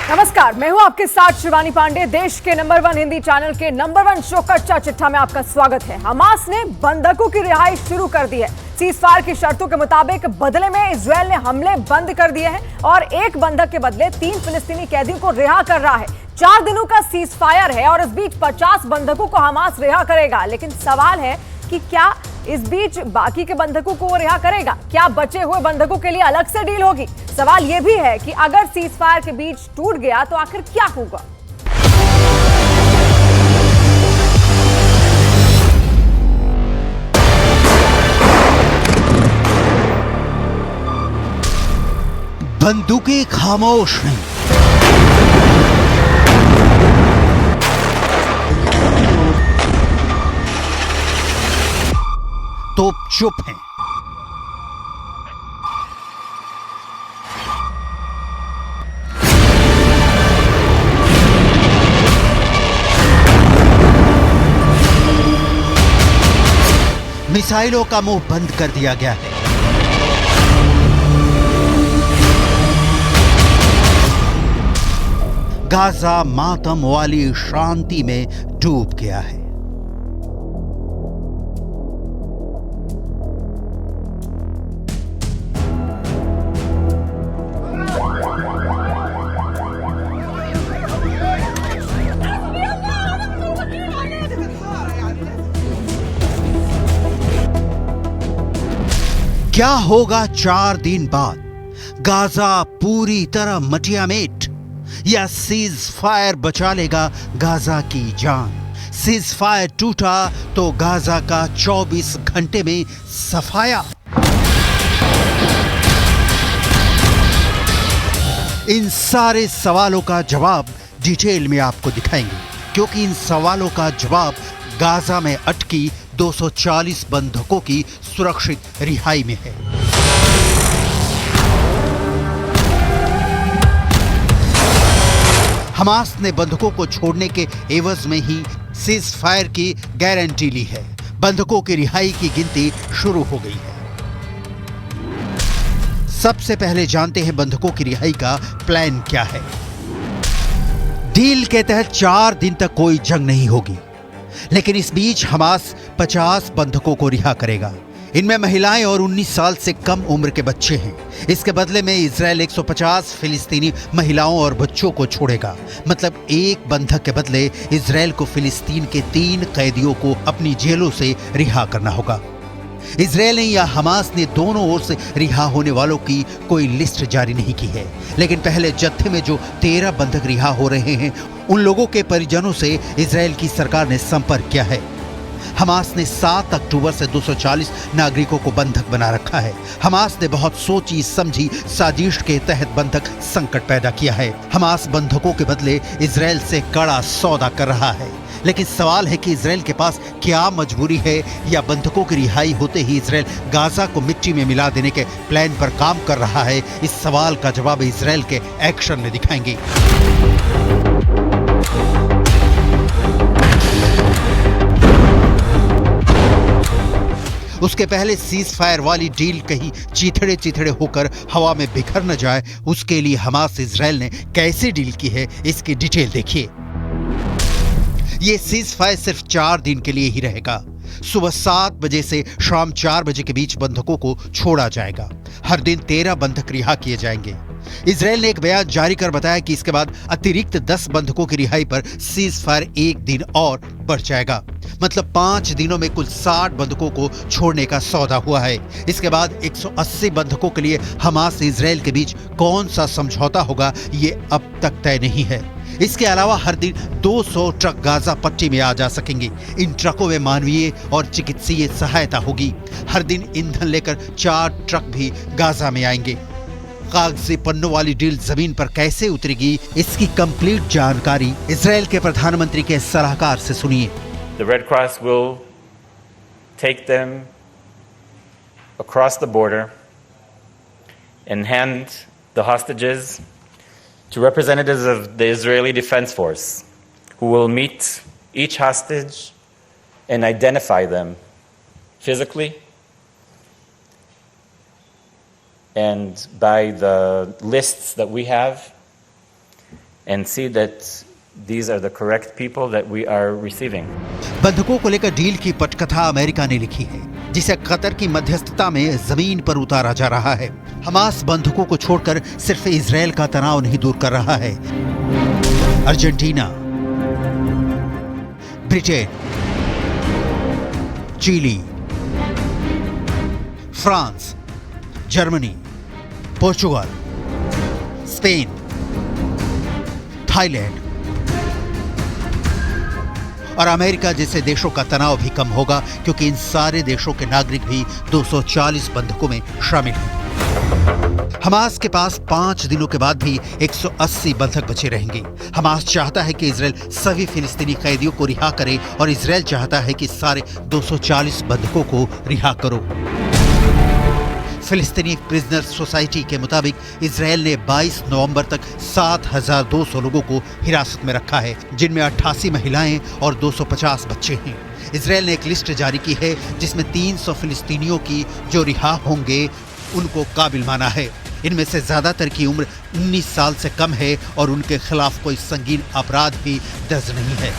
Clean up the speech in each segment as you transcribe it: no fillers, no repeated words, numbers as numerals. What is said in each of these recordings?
नमस्कार, मैं हूं आपके साथ शिवानी पांडे। देश के नंबर 1 हिंदी चैनल के नंबर 1 शो कच्चा चिट्ठा में आपका स्वागत है। हमास ने बंधकों की रिहाई शुरू कर दी है। सीजफायर की शर्तों के मुताबिक बदले में इजरायल ने हमले बंद कर दिए हैं और एक बंधक के बदले 3 फिलिस्तीनी कैदियों को रिहा कर रहा है। 4 दिनों का सीजफायर है और इस बीच 50 बंधकों को हमास रिहा करेगा। लेकिन सवाल है कि क्या इस बीच बाकी के बंधकों को वो रिहा करेगा? क्या बचे हुए बंधकों के लिए अलग से डील होगी? सवाल यह भी है कि अगर सीजफायर के बीच टूट गया तो आखिर क्या होगा? बंदूकें खामोश नहीं, तोप चुप हैं। मिसाइलों का मुंह बंद कर दिया गया है। गाजा मातम वाली शांति में डूब गया है। क्या होगा 4 दिन बाद? गाजा पूरी तरह मटियामेट या सीज फायर बचा लेगा गाजा की जान? सीज फायर टूटा तो गाजा का 24 घंटे में सफाया। इन सारे सवालों का जवाब डिटेल में आपको दिखाएंगे, क्योंकि इन सवालों का जवाब गाजा में अटकी 240 बंधकों की सुरक्षित रिहाई में है। हमास ने बंधकों को छोड़ने के एवज में ही सीज फायर की गारंटी ली है। बंधकों की रिहाई की गिनती शुरू हो गई है। सबसे पहले जानते हैं बंधकों की रिहाई का प्लान क्या है। डील के तहत 4 दिन तक कोई जंग नहीं होगी, लेकिन इस बीच हमास 50 बंधकों को रिहा करेगा। इनमें महिलाएं और 19 साल से कम उम्र के बच्चे हैं। इसके बदले में इजरायल 150 फिलिस्तीनी महिलाओं और बच्चों को छोड़ेगा। मतलब एक बंधक के बदले इजरायल को फिलिस्तीन के 3 कैदियों को अपनी जेलों से रिहा करना होगा। इजरायल ने या हमास ने दोनों ओर से रिहा होने वालों की कोई लिस्ट जारी नहीं की है, लेकिन पहले जत्थे में जो 13 बंधक रिहा हो रहे हैं, उन लोगों के परिजनों से इजरायल की सरकार ने संपर्क किया है। हमास ने 7 अक्टूबर से 240 नागरिकों को बंधक बना रखा है। हमास ने बहुत सोची समझी साजिश के तहत बंधक संकट पैदा किया है। हमास बंधकों के बदले इजरायल से कड़ा सौदा कर रहा है, लेकिन सवाल है कि इजरायल के पास क्या मजबूरी है, या बंधकों की रिहाई होते ही इजरायल गाजा को मिट्टी में मिला देने के प्लान पर काम कर रहा है। इस सवाल का जवाब इजरायल के एक्शन में दिखाएंगे। उसके पहले सीज फायर वाली डील कहीं चीथड़े चीथड़े होकर हवा में बिखर न जाए, उसके लिए हमास इजरायल ने कैसे डील की है, इसकी डिटेल देखिए। ये सीज फायर सिर्फ 4 दिन के लिए ही रहेगा। सुबह 7 बजे से शाम 4 बजे के बीच बंधकों को छोड़ा जाएगा। हर दिन 13 बंधक रिहा किए जाएंगे। इजरायल ने एक बयान जारी कर बताया कि इसके बाद अतिरिक्त 10 बंधकों की रिहाई पर सीज फायर 1 दिन और बढ़ जाएगा। मतलब 5 दिनों में कुल 60 बंधकों को छोड़ने का सौदा हुआ है। इसके बाद 180 बंधकों के लिए हमास इजरायल के बीच कौन सा समझौता होगा, ये अब तक तय नहीं है। इसके अलावा हर दिन 200 ट्रक गाजा पट्टी में आ जा सकेंगे। इन ट्रकों में मानवीय और चिकित्सीय सहायता होगी। हर दिन ईंधन लेकर 4 ट्रक भी गाजा में आएंगे। कागजी पन्नों वाली डील जमीन पर कैसे उतरेगी, इसकी कंप्लीट जानकारी इजरायल के प्रधानमंत्री के सलाहकार से सुनिए। The Red Cross will take them across the border and hand the hostages to representatives of the Israeli Defense Force, who will meet each hostage and identify them physically and by the lists that we have, and see that these are the correct people that we are receiving. बंधकों को लेकर deal की पटकथा America ने लिखी है, जिसे Qatar की मध्यस्थता में जमीन पर उतारा जा रहा है। हमास बंधकों को छोड़कर सिर्फ इजरायल का तनाव नहीं दूर कर रहा है। Argentina, Britain, Chile, France, Germany, Portugal, Spain, Thailand और अमेरिका जैसे देशों का तनाव भी कम होगा, क्योंकि इन सारे देशों के नागरिक भी 240 बंधकों में शामिल हैं। हमास के पास 5 दिनों के बाद भी 180 बंधक बचे रहेंगे। हमास चाहता है कि इजरायल सभी फिलिस्तीनी कैदियों को रिहा करे और इजरायल चाहता है कि सारे 240 बंधकों को रिहा करो। फिलिस्तीनी प्रिजनर्स सोसाइटी के मुताबिक इजरायल ने 22 नवंबर तक 7,200 लोगों को हिरासत में रखा है, जिनमें 88 महिलाएं और 250 बच्चे हैं। इजरायल ने एक लिस्ट जारी की है जिसमें 300 फिलिस्तीनियों की जो रिहा होंगे उनको काबिल माना है। इनमें से ज्यादातर की उम्र 19 साल से कम है और उनके खिलाफ कोई संगीन अपराध भी दर्ज नहीं है।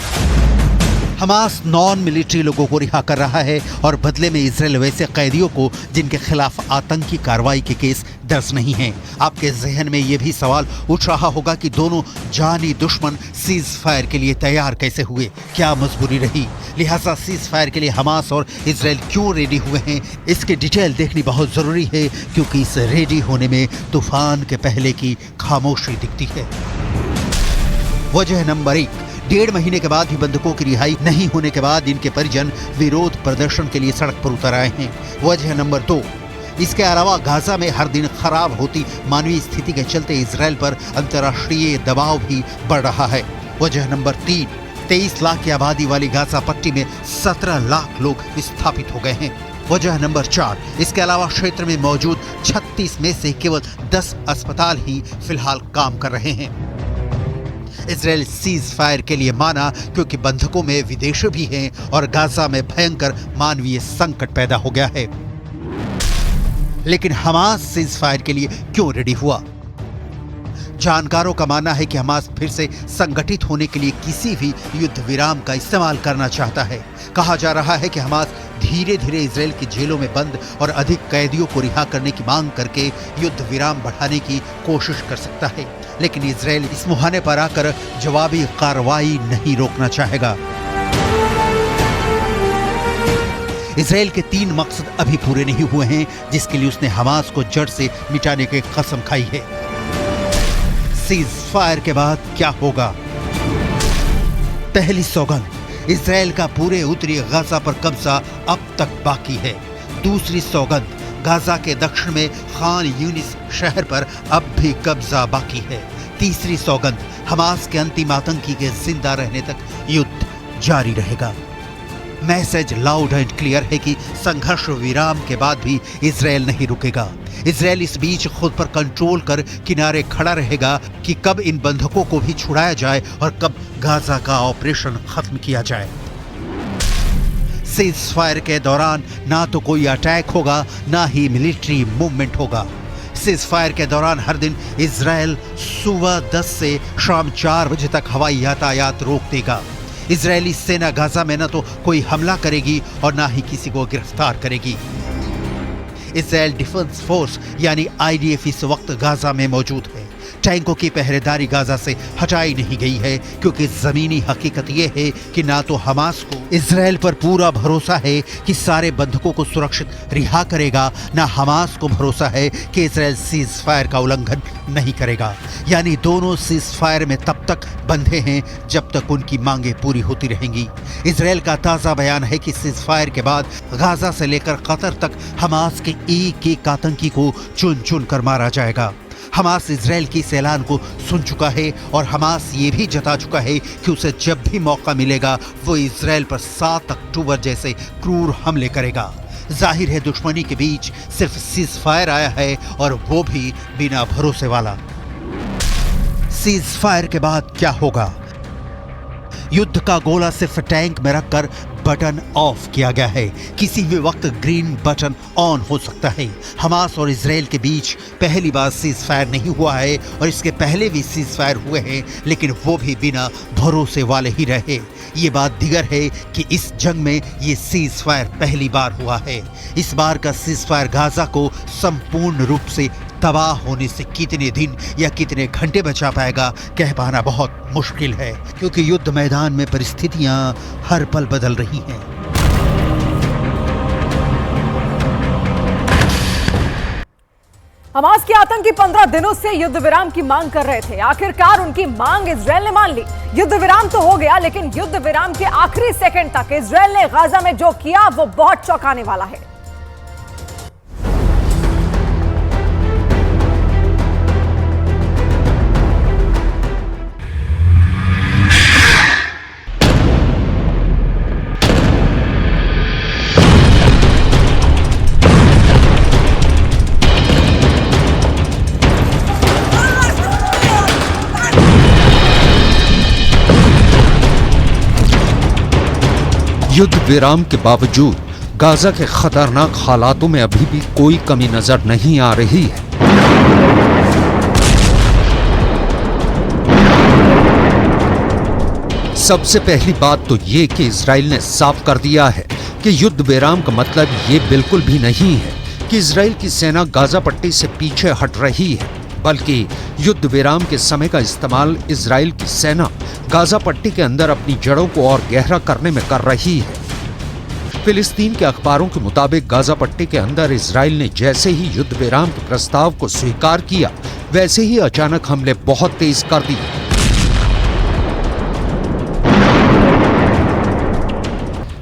हमास नॉन मिलिट्री लोगों को रिहा कर रहा है और बदले में इजरायल वैसे कैदियों को जिनके खिलाफ आतंकी कार्रवाई के केस दर्ज नहीं हैं। आपके जहन में यह भी सवाल उठ रहा होगा कि दोनों जानी दुश्मन सीज फायर के लिए तैयार कैसे हुए, क्या मजबूरी रही, लिहाजा सीज फायर के लिए हमास और इजरायल क्यों रेडी हुए हैं। इसकी डिटेल देखनी बहुत जरूरी है, क्योंकि इस रेडी होने में तूफान के पहले की खामोशी दिखती है। वजह नंबर 1, 1.5 महीने के बाद भी बंधकों की रिहाई नहीं होने के बाद इनके परिजन विरोध प्रदर्शन के लिए सड़क पर उतर आए हैं। वजह नंबर 2, इसके अलावा गाजा में हर दिन खराब होती मानवीय स्थिति के चलते इजरायल पर अंतर्राष्ट्रीय दबाव भी बढ़ रहा है। वजह नंबर 3, 23 लाख की आबादी वाली गाजा पट्टी में 17 लाख लोग विस्थापित हो गए हैं। वजह नंबर 4, इसके अलावा क्षेत्र में मौजूद 36 में से केवल 10 अस्पताल ही फिलहाल काम कर रहे हैं। इजरायल सीज फायर के लिए माना क्योंकि बंधकों में विदेशी भी हैं और गाजा में भयंकर मानवीय संकट पैदा हो गया है। लेकिन हमास सीज फायर के लिए क्यों रेडी हुआ? जानकारों का मानना है कि हमास फिर से संगठित होने के लिए किसी भी युद्ध विराम का इस्तेमाल करना चाहता है। कहा जा रहा है कि हमास धीरे धीरे इजरायल की जेलों में बंद और अधिक कैदियों को रिहा करने की मांग करके युद्ध विराम बढ़ाने की कोशिश कर सकता है, लेकिन इजरायल इस मुहाने पर आकर जवाबी कार्रवाई नहीं रोकना चाहेगा। इजरायल के 3 मकसद अभी पूरे नहीं हुए हैं, जिसके लिए उसने हमास को जड़ से मिटाने की कसम खाई है। सीज फायर के बाद क्या होगा? पहली सौगंध, इजरायल का पूरे उत्तरी गाजा पर कब्जा अब तक बाकी है। दूसरी सौगंध, गाजा के दक्षिण में खान यूनिस शहर पर अब भी कब्जा बाकी है। तीसरी सौगंध, हमास के अंतिम आतंकी के जिंदा रहने तक युद्ध जारी रहेगा। मैसेज लाउड एंड क्लियर है कि संघर्ष विराम के बाद भी इजरायल नहीं रुकेगा। इजरायल इस बीच खुद पर कंट्रोल कर किनारे खड़ा रहेगा कि कब इन बंधकों को भी छुड़ाया जाए और कब गाजा का ऑपरेशन खत्म किया जाए। सीज फायर के दौरान ना तो कोई अटैक होगा, ना ही मिलिट्री मूवमेंट होगा। सीज फायर के दौरान हर दिन इजरायल सुबह 10 से शाम 4 बजे तक हवाई यातायात रोक देगा। इजरायली सेना गाजा में न तो कोई हमला करेगी और ना ही किसी को गिरफ्तार करेगी। इजरायल डिफेंस फोर्स यानी IDF इस वक्त गाजा में मौजूद है। टैंकों की पहरेदारी गाजा से हटाई नहीं गई है, क्योंकि जमीनी हकीकत यह है कि ना तो हमास को इजरायल पर पूरा भरोसा है कि सारे बंधकों को सुरक्षित रिहा करेगा, ना हमास को भरोसा है कि इजरायल सीज फायर का उल्लंघन नहीं करेगा। यानी दोनों सीज फायर में तब तक बंधे हैं जब तक उनकी मांगे पूरी होती रहेंगी। इजरायल का ताज़ा बयान है कि सीज फायर के बाद गाजा से लेकर कतर तक हमास के एक आतंकी को चुन चुन कर मारा जाएगा। हमास इजरायल की इस ऐलान को सुन चुका है और हमास ये भी जता चुका है कि उसे जब भी मौका मिलेगा वो इजरायल पर 7 अक्टूबर जैसे क्रूर हमले करेगा। जाहिर है दुश्मनी के बीच सिर्फ सीज फायर आया है और वो भी बिना भरोसे वाला। सीज फायर के बाद क्या होगा? युद्ध का गोला सिर्फ टैंक में रखकर बटन ऑफ किया गया है। किसी भी वक्त ग्रीन बटन ऑन हो सकता है। हमास और इजराइल के बीच पहली बार सीज फायर नहीं हुआ है और इसके पहले भी सीज फायर हुए हैं, लेकिन वो भी बिना भरोसे वाले ही रहे। ये बात दिगर है कि इस जंग में ये सीज फायर पहली बार हुआ है। इस बार का सीज फायर गाजा को संपूर्ण रूप से तबाह होने से कितने दिन या कितने घंटे बचा पाएगा कह पाना बहुत मुश्किल है, क्योंकि युद्ध मैदान में परिस्थितियां हर पल बदल रही हैं। हमास के आतंकी 15 दिनों से युद्ध विराम की मांग कर रहे थे। आखिरकार उनकी मांग इजराइल ने मान ली। युद्ध विराम तो हो गया, लेकिन युद्ध विराम के आखिरी सेकंड तक इजराइल ने गाजा में जो किया वो बहुत चौंकाने वाला है। युद्ध विराम के बावजूद गाजा के खतरनाक हालातों में अभी भी कोई कमी नजर नहीं आ रही है। सबसे पहली बात तो ये कि इजराइल ने साफ कर दिया है कि युद्ध विराम का मतलब ये बिल्कुल भी नहीं है कि इजराइल की सेना गाजा पट्टी से पीछे हट रही है, बल्कि युद्ध विराम के समय का इस्तेमाल इजराइल की सेना गाजा पट्टी के अंदर अपनी जड़ों को और गहरा करने में कर रही है। फिलिस्तीन के अखबारों के मुताबिक गाजा पट्टी के अंदर इजराइल ने जैसे ही युद्ध विराम के प्रस्ताव को स्वीकार किया, वैसे ही अचानक हमले बहुत तेज कर दिए।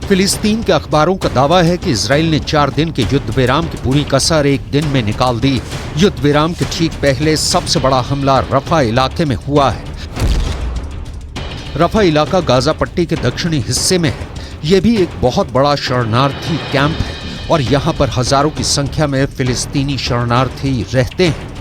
फिलिस्तीन के अखबारों का दावा है कि इजराइल ने 4 दिन के युद्ध विराम की पूरी कसर एक दिन में निकाल दी। युद्ध विराम के ठीक पहले सबसे बड़ा हमला रफा इलाके में हुआ है। रफा इलाका गाजा पट्टी के दक्षिणी हिस्से में है। यह भी एक बहुत बड़ा शरणार्थी कैंप है और यहाँ पर हजारों की संख्या में फिलिस्तीनी शरणार्थी रहते हैं।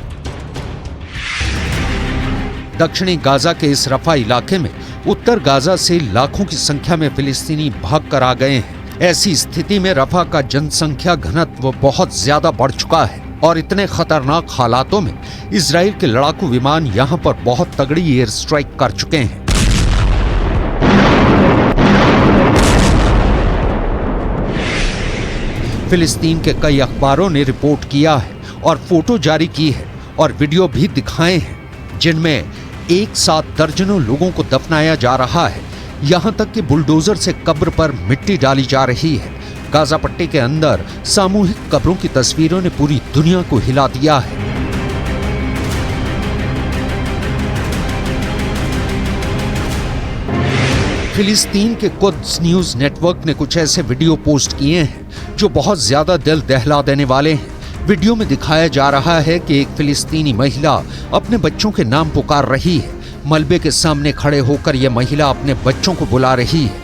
दक्षिणी गाजा के इस रफा इलाके में उत्तर गाजा से लाखों की संख्या में फिलिस्तीनी भाग कर आ गए हैं। ऐसी स्थिति में रफा का जनसंख्या घनत्व बहुत ज्यादा बढ़ चुका है और इतने खतरनाक हालातों में इजराइल के लड़ाकू विमान यहाँ पर बहुत तगड़ी एयर स्ट्राइक कर चुके हैं। फिलिस्तीन के कई अखबारों ने रिपोर्ट किया है और फोटो जारी की है और वीडियो भी दिखाए हैं, जिनमें एक साथ दर्जनों लोगों को दफनाया जा रहा है। यहां तक कि बुलडोजर से कब्र पर मिट्टी डाली जा रही है। गाजा पट्टी के अंदर सामूहिक कब्रों की तस्वीरों ने पूरी दुनिया को हिला दिया है। फिलिस्तीन के कुद्स न्यूज नेटवर्क ने कुछ ऐसे वीडियो पोस्ट किए हैं जो बहुत ज्यादा दिल दहला देने वाले हैं। वीडियो में दिखाया जा रहा है कि एक फिलिस्तीनी महिला अपने बच्चों के नाम पुकार रही है। मलबे के सामने खड़े होकर यह महिला अपने बच्चों को बुला रही है।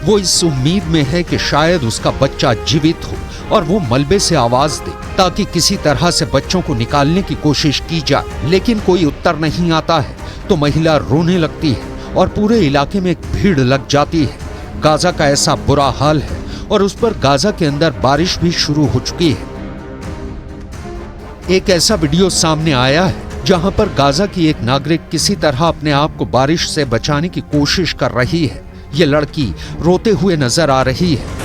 वो इस उम्मीद में है कि शायद उसका बच्चा जीवित हो और वो मलबे से आवाज दे ताकि किसी तरह से बच्चों को निकालने की कोशिश की जाए, लेकिन कोई उत्तर नहीं आता है। तो महिला रोने लगती है और पूरे इलाके में एक भीड़ लग जाती है। गाजा का ऐसा बुरा हाल है और उस पर गाजा के अंदर बारिश भी शुरू हो चुकी है। एक ऐसा वीडियो सामने आया है जहां पर गाजा की एक नागरिक किसी तरह अपने आप को बारिश से बचाने की कोशिश कर रही है। ये लड़की रोते हुए नजर आ रही है।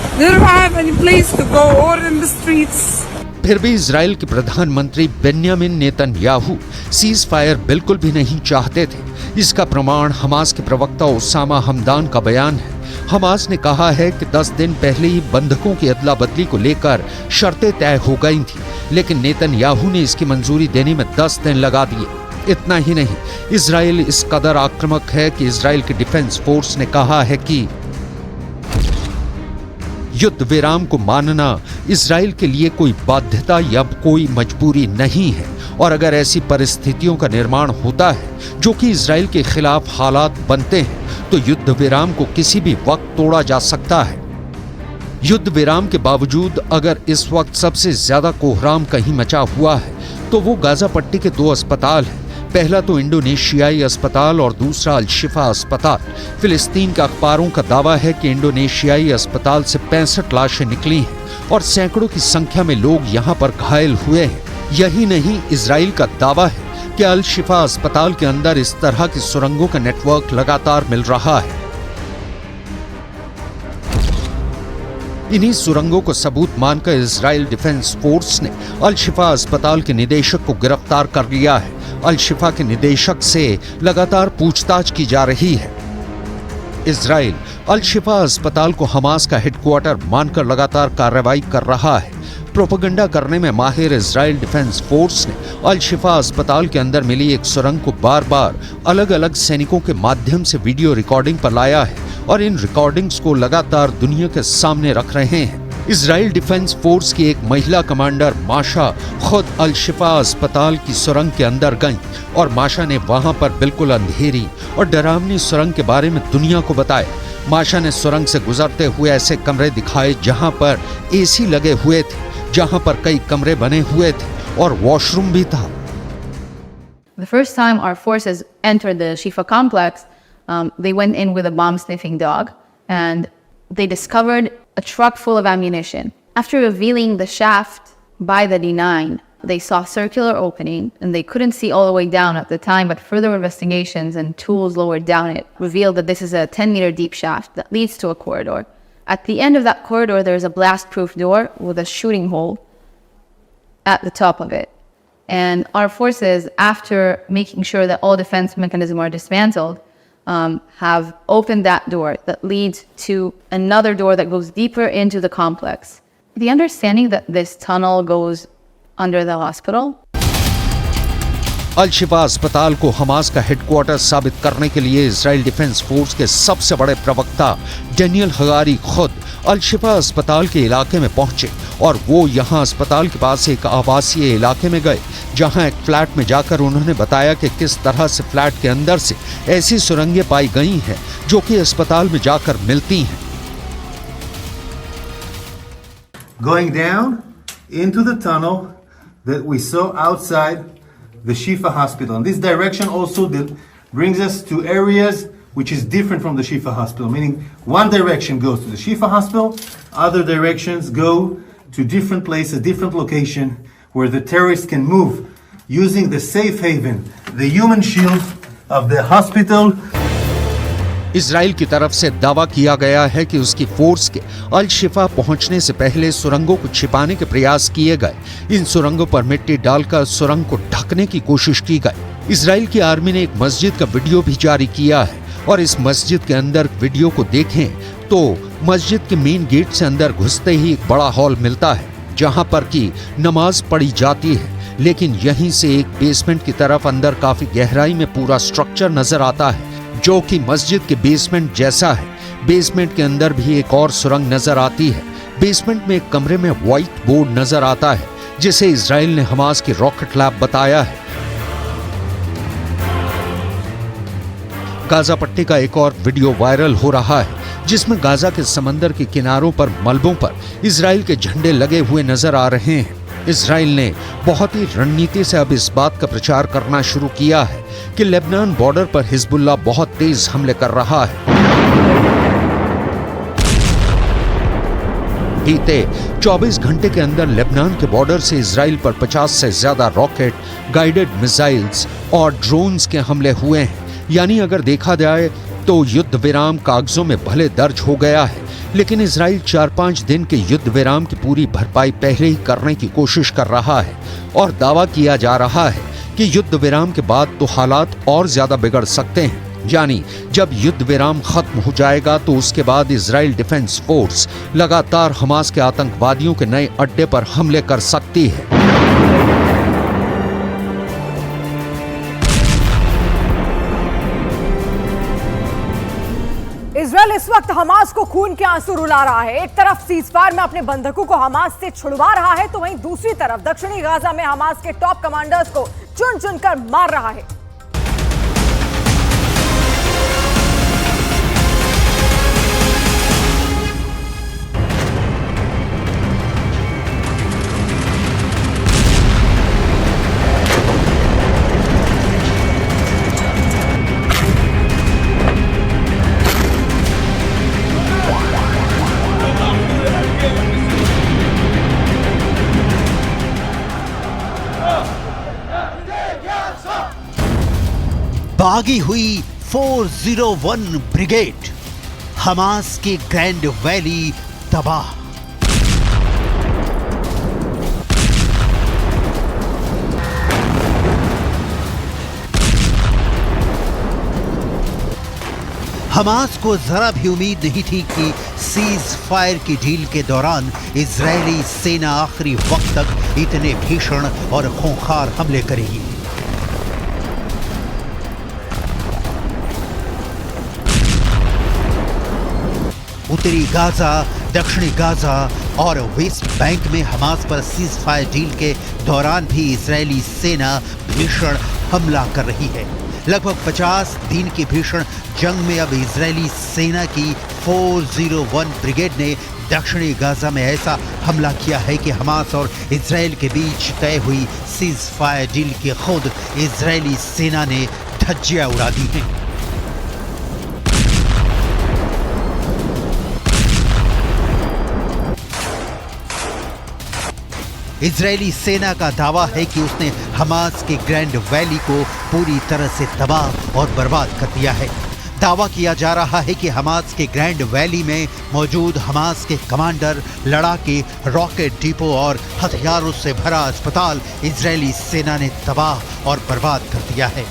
फिर भी इजराइल के प्रधानमंत्री बेन्यामिन नेतन्याहू सीज फायर बिल्कुल भी नहीं चाहते थे। इसका प्रमाण हमास के प्रवक्ता ओसामा हमदान का बयान है। हमास ने कहा है कि 10 दिन पहले ही बंधकों की अदला बदली को लेकर शर्तें तय हो गई थी, लेकिन नेतन्याहू ने इसकी मंजूरी देने में 10 दिन लगा दिए। इतना ही नहीं, इजराइल इस कदर आक्रामक है कि इजराइल की डिफेंस फोर्स ने कहा है कि युद्ध विराम को मानना इजराइल के लिए कोई बाध्यता या कोई मजबूरी नहीं है, और अगर ऐसी परिस्थितियों का निर्माण होता है जो कि इजराइल के खिलाफ हालात बनते हैं तो युद्ध विराम को किसी भी वक्त तोड़ा जा सकता है। युद्ध विराम के बावजूद अगर इस वक्त सबसे ज्यादा कोहराम कहीं मचा हुआ है तो वो गाजा पट्टी के 2 अस्पताल हैं। पहला तो इंडोनेशियाई अस्पताल और दूसरा अल शिफा अस्पताल। फिलिस्तीन के अखबारों का दावा है कि इंडोनेशियाई अस्पताल से 65 लाशें निकली हैं और सैकड़ों की संख्या में लोग यहां पर घायल हुए हैं। यही नहीं, इजराइल का दावा है कि अल शिफा अस्पताल के अंदर इस तरह की सुरंगों का नेटवर्क लगातार मिल रहा है। इन्हीं सुरंगों को सबूत मानकर इजराइल डिफेंस फोर्स ने अल शिफा अस्पताल के निदेशक को गिरफ्तार कर लिया है। अल शिफा के निदेशक से लगातार पूछताछ की जा रही है। इजराइल अल शिफा अस्पताल को हमास का हेडक्वार्टर मानकर लगातार कार्रवाई कर रहा है। प्रोपेगेंडा करने में माहिर इजराइल डिफेंस फोर्स ने अल शिफा अस्पताल के अंदर मिली एक सुरंग को बार बार अलग अलग सैनिकों के माध्यम से वीडियो रिकॉर्डिंग पर लाया है और इन रिकॉर्डिंग्स को लगातार दुनिया के सामने रख रहे हैं। इजराइल डिफेंस फोर्स की एक महिला कमांडर माशा खुद अल शिफा अस्पताल की सुरंग के अंदर गईं और माशा ने वहां पर बिल्कुल अंधेरी और डरावनी सुरंग के बारे में दुनिया को बताया। माशा ने सुरंग से गुजरते हुए ऐसे कमरे दिखाए जहां पर एसी लगे हुए थे, जहां पर कई कमरे बने हुए थे और वॉशरूम भी था। The first time our forces entered the Shifa complex, they went in with a bomb-sniffing dog, and they discovered a truck full of ammunition. After revealing the shaft by the D9, they saw a circular opening, and they couldn't see all the way down at the time, but further investigations and tools lowered down it revealed that this is a 10-meter deep shaft that leads to a corridor. At the end of that corridor, there's a blast-proof door with a shooting hole at the top of it. And our forces, after making sure that all defense mechanisms are dismantled, have opened that door that leads to another door that goes deeper into the complex. The understanding that this tunnel goes under the hospital. अल शिफा अस्पताल को Hamas का headquarter साबित करने के लिए Israel defence force के सबसे बड़े प्रवक्ता डेनियल हगारी खुद अल शिफा अस्पताल के इलाके में पहुंचे और वो यहां अस्पताल के पास एक आवासीय इलाके में गए, जहां एक फ्लैट में जाकर उन्होंने बताया कि किस तरह से फ्लैट के अंदर से ऐसी सुरंगें पाई गई हैं जो कि अस्पताल में जाकर मिलती हैं। Going down into the tunnel that we saw outside the Shifa hospital. And this direction also brings us to areas which is different from the Shifa hospital, meaning one direction goes to the Shifa hospital, other directions go to different places, different location where the terrorists can move using the safe haven, the human shield of the hospital. Israel की तरफ से दावा किया गया है कि उसकी force के अल शिफा पहुंचने से पहले सुरंगों को छिपाने के प्रयास किए गए। इन सुरंगों पर मिट्टी डालकर सुरंग को ढकने की कोशिश की गई। इजराइल की आर्मी ने एक मस्जिद का वीडियो भी जारी किया है और इस मस्जिद के अंदर वीडियो को देखें तो मस्जिद के मेन गेट से अंदर घुसते ही एक बड़ा हॉल मिलता है जहां पर की नमाज पढ़ी जाती है, लेकिन यहीं से एक बेसमेंट की तरफ अंदर काफी गहराई में पूरा स्ट्रक्चर नजर आता है जो कि मस्जिद के बेसमेंट जैसा है। बेसमेंट के अंदर भी एक और सुरंग नजर आती है। बेसमेंट में एक कमरे में व्हाइट बोर्ड नजर आता है जिसे इजराइल ने हमास की रॉकेट लैब बताया है। गाजा पट्टी का एक और वीडियो वायरल हो रहा है जिसमें गाजा के समंदर के किनारों पर मलबों पर इजराइल के झंडे लगे हुए नजर आ रहे हैं। इजराइल ने बहुत ही रणनीति से अब इस बात का प्रचार करना शुरू किया है कि लेबनान बॉर्डर पर हिजबुल्लाह बहुत तेज हमले कर रहा है। बीते 24 घंटे के अंदर लेबनान के बॉर्डर से इजराइल पर 50 से ज्यादा रॉकेट, गाइडेड मिसाइल्स और ड्रोन्स के हमले हुए हैं। यानी अगर देखा जाए तो युद्ध विराम कागजों में भले दर्ज हो गया है, लेकिन इजराइल 4-5 दिन के युद्ध विराम की पूरी भरपाई पहले ही करने की कोशिश कर रहा है और दावा किया जा रहा है कि युद्ध विराम के बाद तो हालात और ज्यादा बिगड़ सकते हैं। यानी जब युद्ध विराम खत्म हो जाएगा तो उसके बाद इजराइल डिफेंस फोर्स लगातार हमास के आतंकवादियों के नए अड्डे पर हमले कर सकती है। इजराइल इस वक्त हमास को खून के आंसू रुला रहा है। एक तरफ सीजफायर में अपने बंधकों को हमास से छुड़वा रहा है तो वहीं दूसरी तरफ दक्षिणी गाजा में हमास के टॉप कमांडर्स को चुन चुनकर मार रहा है। बागी हुई 401 ब्रिगेड, हमास की ग्रैंड वैली तबाह। हमास को जरा भी उम्मीद नहीं थी कि सीज फायर की डील के दौरान इजरायली सेना आखिरी वक्त तक इतने भीषण और खूंखार हमले करेगी। उत्तरी गाजा, दक्षिणी गाजा और वेस्ट बैंक में हमास पर सीज फायर डील के दौरान भी इजरायली सेना भीषण हमला कर रही है। लगभग 50 दिन की भीषण जंग में अब इजरायली सेना की 401 ब्रिगेड ने दक्षिणी गाजा में ऐसा हमला किया है कि हमास और इजरायल के बीच तय हुई सीज फायर डील की खुद इजरायली सेना ने धज्जियां उड़ा दी हैं। इजरायली सेना का दावा है कि उसने हमास के ग्रैंड वैली को पूरी तरह से तबाह और बर्बाद कर दिया है। दावा किया जा रहा है कि हमास के ग्रैंड वैली में मौजूद हमास के कमांडर, लड़ाके, रॉकेट डिपो और हथियारों से भरा अस्पताल इजरायली सेना ने तबाह और बर्बाद कर दिया है।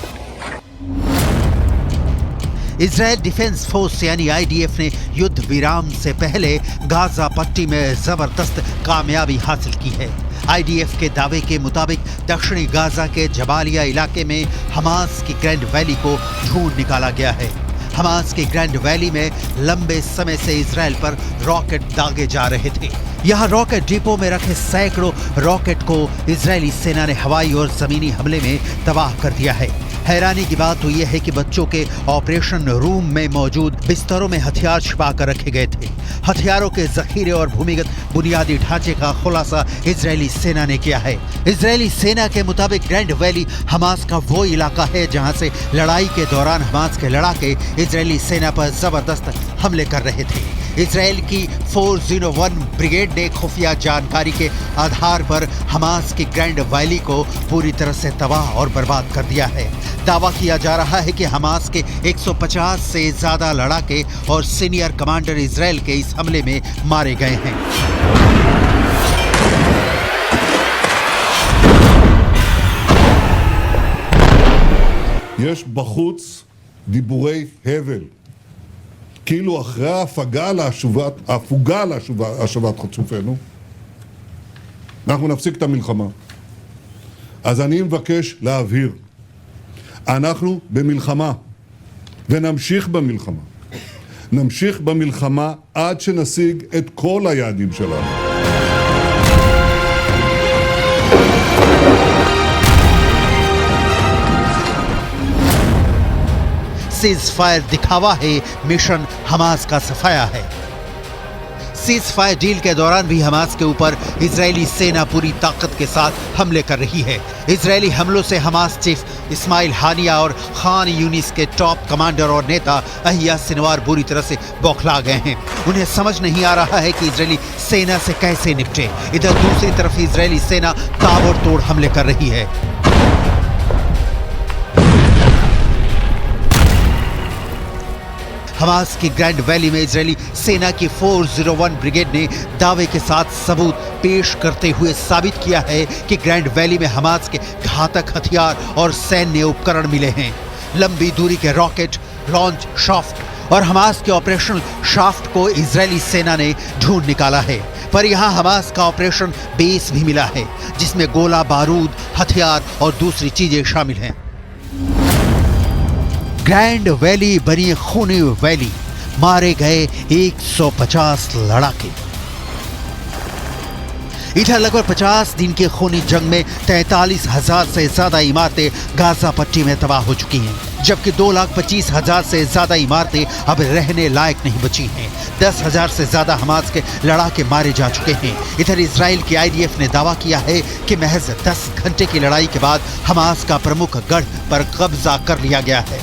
इजरायल डिफेंस फोर्स यानी आईडीएफ ने युद्ध विराम से पहले गाजा पट्टी में जबरदस्त कामयाबी हासिल की है। आईडीएफ के दावे के मुताबिक दक्षिणी गाजा के जबालिया इलाके में हमास की ग्रैंड वैली को ढूंढ निकाला गया है। हमास की ग्रैंड वैली में लंबे समय से इजरायल पर रॉकेट दागे जा रहे थे। यहाँ रॉकेट डिपो में रखे सैकड़ों रॉकेट को इजरायली सेना ने हवाई और जमीनी हमले में तबाह कर दिया है। हैरानी की बात तो यह है कि बच्चों के ऑपरेशन रूम में मौजूद बिस्तरों में हथियार छिपा कर रखे गए थे। हथियारों के जखीरे और भूमिगत बुनियादी ढांचे का खुलासा इजरायली सेना ने किया है। इजरायली सेना के मुताबिक ग्रैंड वैली हमास का वो इलाका है जहां से लड़ाई के दौरान हमास के लड़ाके इजरायली सेना पर जबरदस्त हमले कर रहे थे। इजरायल की 401 ब्रिगेड ने खुफिया जानकारी के आधार पर हमास की ग्रैंड वैली को पूरी तरह से तबाह और बर्बाद कर दिया है। दावा किया जा रहा है कि हमास के 150 से ज्यादा लड़ाके और सीनियर कमांडर इजरायल के इस हमले में मारे गए हैं। יש בחוץ דיבורי הבל, כאילו אחרי ההפוגה להשבת חטופינו, אנחנו נפסיק את המלחמה. אז אני מבקש להבהיר, אנחנו במלחמה, ונמשיך במלחמה. נמשיך במלחמה עד שנשיג את כל היעדים שלנו. सीज फायर दिखावा है, मिशन हमास का सफाया है। सीज फायर डील के दौरान भी हमास के ऊपर इजरायली सेना पूरी ताकत के साथ हमले कर रही है। इजरायली हमलों से हमास चीफ इस्माइल हानिया और खान यूनिस के टॉप कमांडर और नेता अहिया सिनवार बुरी तरह से बौखला गए हैं। उन्हें समझ नहीं आ रहा है कि इजरायली सेना से कैसे निपटे। इधर दूसरी तरफ इजरायली सेना ताबड़तोड़ हमले कर रही है। हमास की ग्रैंड वैली में इजरायली सेना की 401 ब्रिगेड ने दावे के साथ सबूत पेश करते हुए साबित किया है कि ग्रैंड वैली में हमास के घातक हथियार और सैन्य उपकरण मिले हैं। लंबी दूरी के रॉकेट, लॉन्च शाफ्ट और हमास के ऑपरेशनल शाफ्ट को इजरायली सेना ने ढूंढ निकाला है। पर यहाँ हमास का ऑपरेशन बेस भी मिला है, जिसमें गोला बारूद, हथियार और दूसरी चीजें शामिल हैं। ग्रैंड वैली बनी खूनी वैली, मारे गए 150 लड़ाके। इधर लगभग 50 दिन के खूनी जंग में 43,000 से ज्यादा इमारतें गाजा पट्टी में तबाह हो चुकी हैं, जबकि 2,25,000 से ज्यादा इमारतें अब रहने लायक नहीं बची हैं। 10,000 से ज्यादा हमास के लड़ाके मारे जा चुके हैं। इधर इजराइल की आईडीएफ ने दावा किया है कि महज 10 घंटे की लड़ाई के बाद हमास का प्रमुख गढ़ पर कब्जा कर लिया गया है।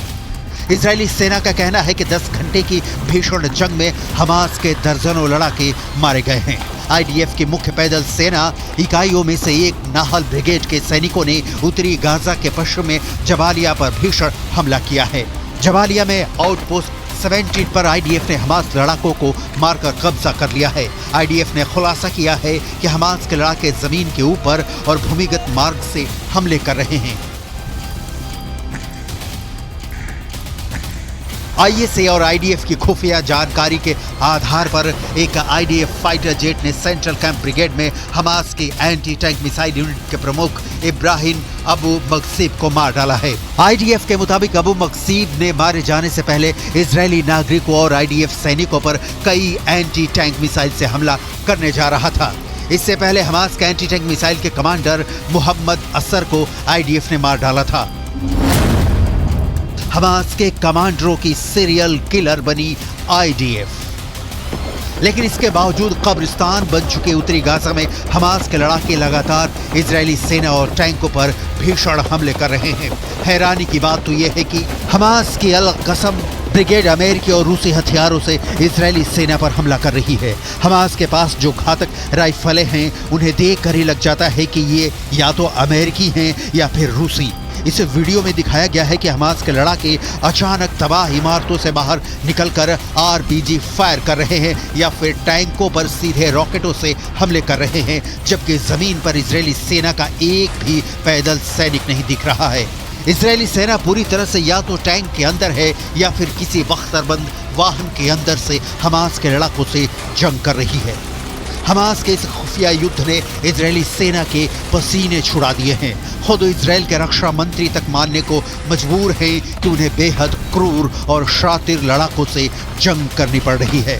इजरायली सेना का कहना है कि 10 घंटे की भीषण जंग में हमास के दर्जनों लड़ाके मारे गए हैं। आईडीएफ की मुख्य पैदल सेना इकाइयों में से एक नाहल ब्रिगेड के सैनिकों ने उत्तरी गाजा के पश्चिम में जबालिया पर भीषण हमला किया है। जबालिया में आउटपोस्ट 17 पर आईडीएफ ने हमास लड़ाकों को मारकर कब्जा कर लिया है। आईडीएफ ने खुलासा किया है कि हमास के लड़ाके जमीन के ऊपर और भूमिगत मार्ग से हमले कर रहे हैं। आईएसए और आईडीएफ की खुफिया जानकारी के आधार पर एक आईडीएफ फाइटर जेट ने सेंट्रल कैंप ब्रिगेड में हमास की एंटी टैंक मिसाइल यूनिट के प्रमुख इब्राहिम अबू मकसीब को मार डाला है। आईडीएफ के मुताबिक अबू मकसीब ने मारे जाने से पहले इजरायली नागरिकों और आईडीएफ सैनिकों पर कई एंटी टैंक मिसाइल से हमला करने जा रहा था। इससे पहले हमास के एंटी टैंक मिसाइल के कमांडर मोहम्मद असर को आईडीएफ ने मार डाला था। हमास के कमांडरों की सीरियल किलर बनी आईडीएफ। लेकिन इसके बावजूद कब्रिस्तान बन चुके उत्तरी गाजा में हमास के लड़ाके लगातार इजरायली सेना और टैंकों पर भीषण हमले कर रहे हैं। हैरानी की बात तो यह है कि हमास की अल कसम ब्रिगेड अमेरिकी और रूसी हथियारों से इजरायली सेना पर हमला कर रही है। हमास के पास जो घातक राइफलें हैं उन्हें देखकर ही लग जाता है कि ये या तो अमेरिकी हैं या फिर रूसी। इस वीडियो में दिखाया गया है कि हमास के लड़ाके अचानक तबाह इमारतों से बाहर निकलकर आरपीजी फायर कर रहे हैं या फिर टैंकों पर सीधे रॉकेटों से हमले कर रहे हैं, जबकि जमीन पर इजरायली सेना का एक भी पैदल सैनिक नहीं दिख रहा है। इजरायली सेना पूरी तरह से या तो टैंक के अंदर है या फिर किसी बख्तरबंद वाहन के अंदर से हमास के लड़ाकों से जंग कर रही है। हमास के इस खुफिया युद्ध ने इजरायली सेना के पसीने छुड़ा दिए हैं। खुद इजरायल के रक्षा मंत्री तक मानने को मजबूर हैं कि उन्हें बेहद क्रूर और शातिर लड़ाकों से जंग करनी पड़ रही है।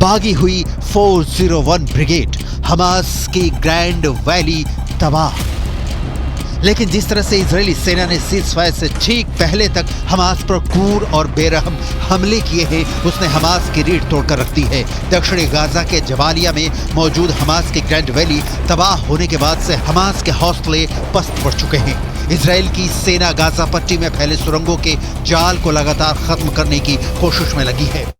भागी हुई 401 ब्रिगेड हमास की ग्रैंड वैली तबाह। लेकिन जिस तरह से इजरायली सेना ने सीज़फायर से ठीक पहले तक हमास पर क्रूर और बेरहम हमले किए हैं, उसने हमास की रीढ़ तोड़कर रख दी है। दक्षिणी गाजा के जबालिया में मौजूद हमास की ग्रैंड वैली तबाह होने के बाद से हमास के हौसले पस्त पड़ चुके हैं। इजरायल की सेना गाजा पट्टी में फैले सुरंगों के जाल को लगातार खत्म करने की कोशिश में लगी है।